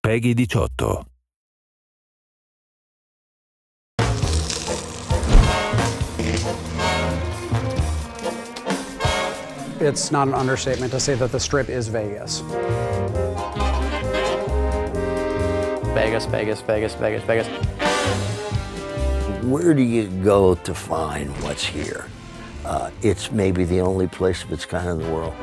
Peggy 18. It's not an understatement to say that the Strip is Vegas. Vegas, Vegas, Vegas, Vegas, Vegas. Where do you go to find what's here? It's maybe the only place of its kind in the world.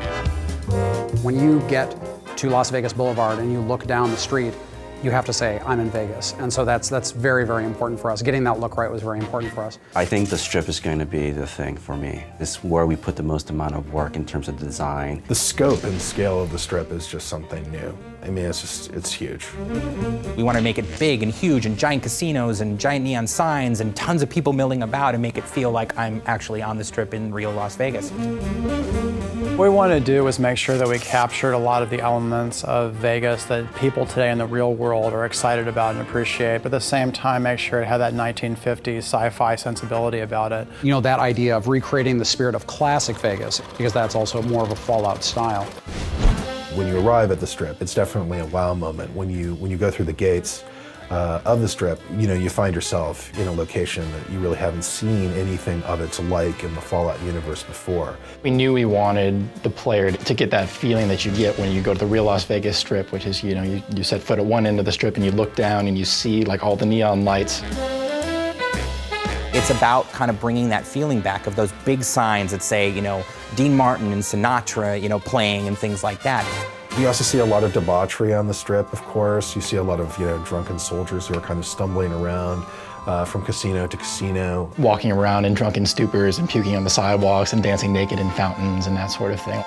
When you get to Las Vegas Boulevard and you look down the street, you have to say, I'm in Vegas. And so that's very, very important for us. Getting that look right was very important for us. I think the Strip is going to be the thing for me. It's where we put the most amount of work in terms of design. The scope and scale of the Strip is just something new. I mean, it's huge. We want to make it big and huge and giant casinos and giant neon signs and tons of people milling about and make it feel like I'm actually on the Strip in real Las Vegas. What we wanted to do was make sure that we captured a lot of the elements of Vegas that people today in the real world are excited about and appreciate, but at the same time make sure it had that 1950s sci-fi sensibility about it. You know, that idea of recreating the spirit of classic Vegas, because that's also more of a Fallout style. When you arrive at the Strip, it's definitely a wow moment. When you go through the gates of the Strip, you know, you find yourself in a location that you really haven't seen anything of its like in the Fallout universe before. We knew we wanted the player to get that feeling that you get when you go to the real Las Vegas Strip, which is, you know, you set foot at one end of the Strip and you look down and you see like all the neon lights. It's about kind of bringing that feeling back of those big signs that say, you know, Dean Martin and Sinatra, you know, playing and things like that. You also see a lot of debauchery on the Strip, of course. You see a lot of, you know, drunken soldiers who are kind of stumbling around from casino to casino. Walking around in drunken stupors and puking on the sidewalks and dancing naked in fountains and that sort of thing.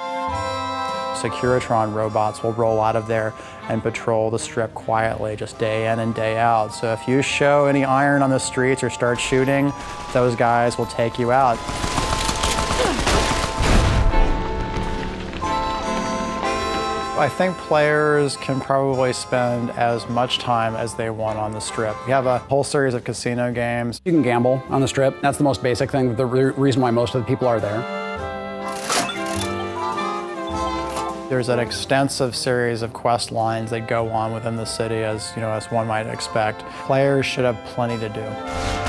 Securitron robots will roll out of there and patrol the Strip quietly, just day in and day out. So if you show any iron on the streets or start shooting, those guys will take you out. I think players can probably spend as much time as they want on the Strip. We have a whole series of casino games. You can gamble on the Strip. That's the most basic thing, the reason why most of the people are there. There's an extensive series of quest lines that go on within the city, as you know, as one might expect. Players should have plenty to do.